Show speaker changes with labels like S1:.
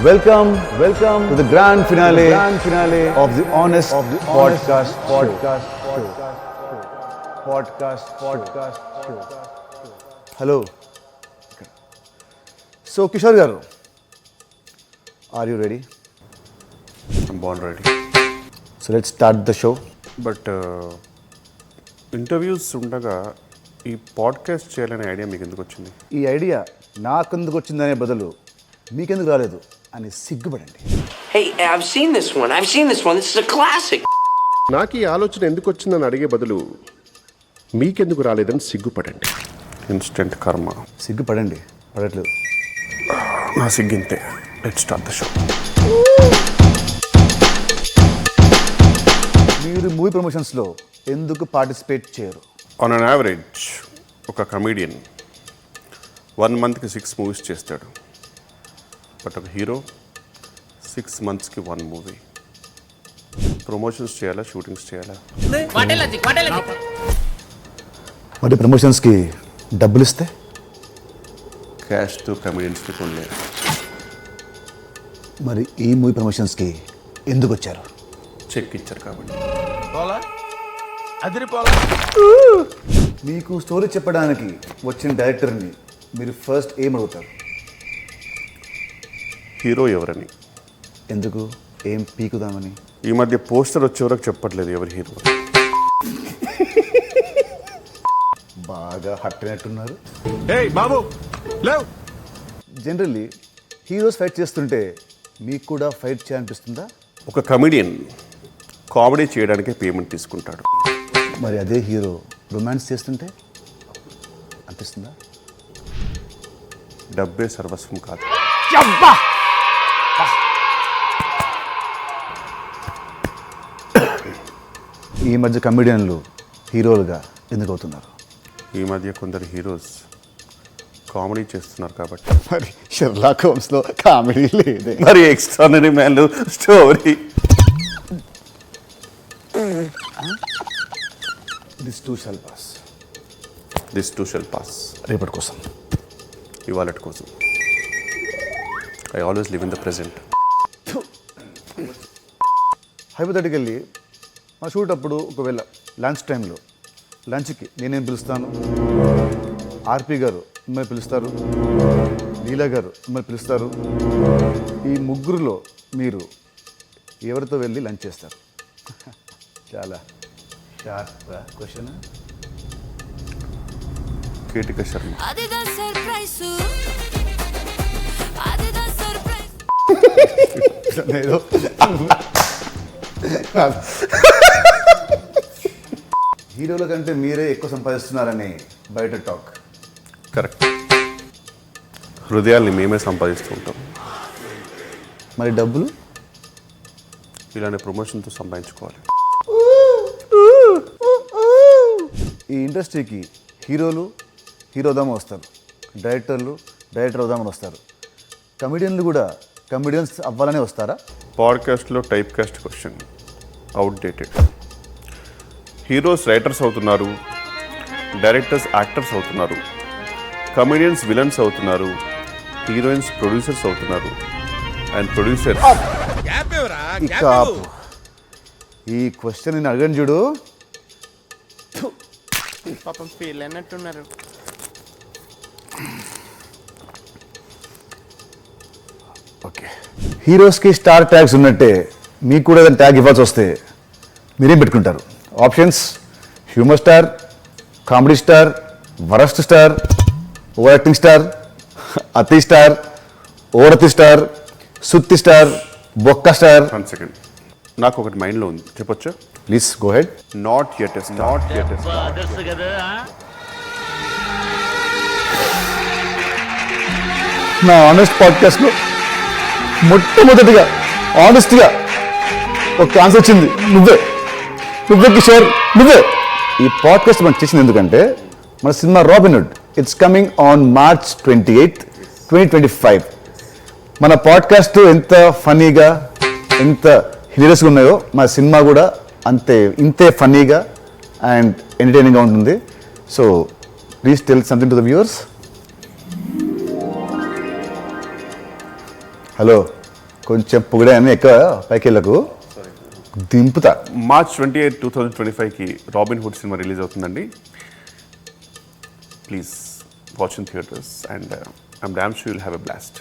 S1: Welcome to the grand finale of the Honest Podcast Show. Hello. So, Kishore garu, are you ready?
S2: I'm born ready.
S1: So, let's start the show.
S2: But interviews ఉండగా ఈ podcast చేయాలనే idea మీకు ఎందుకు వచ్చింది?
S1: ఈ idea నాకెందుకు వచ్చిందనే బదులు మీకెందుకు రాలేదు అని సిగ్గుపడండి.
S3: Hey, I've seen this one. This is a classic.
S2: నాకు ఈ ఆలోచన ఎందుకు వచ్చిందని అడిగే బదులు మీకెందుకు రాలేదని సిగ్గుపడండి. ఇన్స్టెంట్ కర్మ.
S1: సిగ్గుపడండి, పడట్లేదు.
S2: నా సిగ్గింతే. Let's start the show.
S1: మీరు మూవీ ప్రమోషన్స్లో ఎందుకు పార్టిసిపేట్ చేయరు?
S2: ఆన్ అన్ యావరేజ్ ఒక కమీడియన్ 1 monthకి 6 movies చేస్తాడు. బట్ ఒక హీరో 6 monthsకి 1 movie. ప్రమోషన్స్ చేయాలా, షూటింగ్స్ చేయాలా?
S1: మరి ప్రమోషన్స్కి డబ్బులు ఇస్తే
S2: క్యాష్తో కమీడియన్స్కి కొనలేరు.
S1: మరి ఈ మూవీ ప్రమోషన్స్కి ఎందుకు వచ్చారు?
S2: చెక్ ఇచ్చారు కాబట్టి.
S1: మీకు స్టోరీ చెప్పడానికి వచ్చిన డైరెక్టర్ని మీరు ఫస్ట్ ఏం అడుగుతారు?
S2: హీరో ఎవరని.
S1: ఎందుకు? ఏం పీకుదామని?
S2: ఈ మధ్య పోస్టర్ వచ్చే వరకు చెప్పట్లేదు ఎవరి హీరో.
S1: బాగా హట్ అయినట్టున్నారు.
S4: బాబు లేవ్.
S1: జనరల్లీ హీరోస్ ఫైట్ చేస్తుంటే మీకు కూడా ఫైట్ చేయాలనిపిస్తుందా?
S2: ఒక కమెడియన్ కామెడీ చేయడానికే పేమెంట్ తీసుకుంటాడు.
S1: మరి అదే హీరో రొమాన్స్ చేస్తుంటే అనిపిస్తుందా?
S2: డబ్బే సర్వస్వం కాదు.
S1: ఈ మధ్య కమెడియన్లు హీరోలుగా ఎందుకు అవుతున్నారు?
S2: ఈ మధ్య కొందరు హీరోస్ కామెడీ చేస్తున్నారు కాబట్టి.
S1: మరి షెర్లాక్ హోమ్స్లో కామెడీ లేదే.
S2: మరి ఎక్స్ట్రానరీ మ్యాన్లు story.
S1: This too shall pass.
S2: This too shall pass.
S1: రేపటి కోసం,
S2: ఇవాళటి కోసం. I always live in the present.
S1: Hypothetically మా షూట్ అప్పుడు ఒకవేళ లంచ్ టైంలో లంచ్కి నేనేం పిలుస్తాను, ఆర్పి గారు మిమ్మల్ని పిలుస్తారు, లీలా గారు మిమ్మల్ని పిలుస్తారు. ఈ ముగ్గురులో మీరు ఎవరితో వెళ్ళి లంచ్ చేస్తారు? చాలా షార్ప్ క్వశ్చన్.
S2: కీటిక శర్మ.
S1: ఏదో హీరోల కంటే మీరే ఎక్కువ సంపాదిస్తున్నారని బయట టాక్.
S2: కరెక్ట్. హృదయాల్ని మేమే సంపాదిస్తూ ఉంటాం.
S1: మరి డబ్బులు?
S2: ఇలాంటి ప్రమోషన్తో సంపాదించుకోవాలి.
S1: ఈ ఇండస్ట్రీకి హీరోలు హీరో అవుదామని వస్తారు, డైరెక్టర్లు డైరెక్టర్ అవుదామని వస్తారు, కమెడియన్లు కూడా కమెడియన్స్ అవ్వాలనే వస్తారా?
S2: పాడ్కాస్ట్లో typecast question outdated. Heroes writers అవుతున్నారు, డైరెక్టర్స్ యాక్టర్స్ అవుతున్నారు, కమెడియన్స్ విలన్స్ అవుతున్నారు, హీరోయిన్స్ ప్రొడ్యూసర్స్ అవుతున్నారు, అండ్ ప్రొడ్యూసర్స్.
S1: ఇక ఆపు. ఈ క్వశ్చన్ నేను అడగను చూడు.
S4: పాపం ఫీల్ అయినట్టున్నారు.
S1: ఓకే, హీరోస్కి స్టార్ ట్యాగ్స్ ఉన్నట్టే మీకు కూడా ఏదైనా ట్యాగ్ ఇవ్వాల్సి వస్తే మీరేం పెట్టుకుంటారు? Options: humour star, comedy star, worst star, over acting star, అతి స్టార్, ఓరతి స్టార్, సుత్తి స్టార్, బొక్క స్టార్.
S2: 1 second. నాకు ఒకటి మైండ్లో ఉంది, చెప్పొచ్చా?
S1: Please go head.
S2: Not yet a star.
S1: నా ఆనెస్ట్ పాడ్కాస్ట్లో మొట్టమొదటిగా ఆనెస్ట్గా ఒక ఆన్సర్ వచ్చింది. నువ్వే కిషోర్, నువ్వే. ఈ పాడ్కాస్ట్ మనం చేసింది ఎందుకంటే మన సినిమా Robinhood it's coming on March 28, 2025. మన పాడ్కాస్ట్ ఎంత ఫన్నీగా, ఎంత హిలేరియస్గా ఉన్నాయో మన సినిమా కూడా ఇంతే ఫన్నీగా అండ్ ఎంటర్టైనింగ్గా ఉంటుంది. So please tell something to the viewers. Hello, కొంచెం పొగిడే అని ఎక్కువ పైకి వెళ్ళకు, దింపుతా.
S2: మార్చ్ 28, 2025కి రాబిన్ హుడ్ సినిమా రిలీజ్ అవుతుందండి. Please watch in theatres and I'm damn sure you'll have a blast.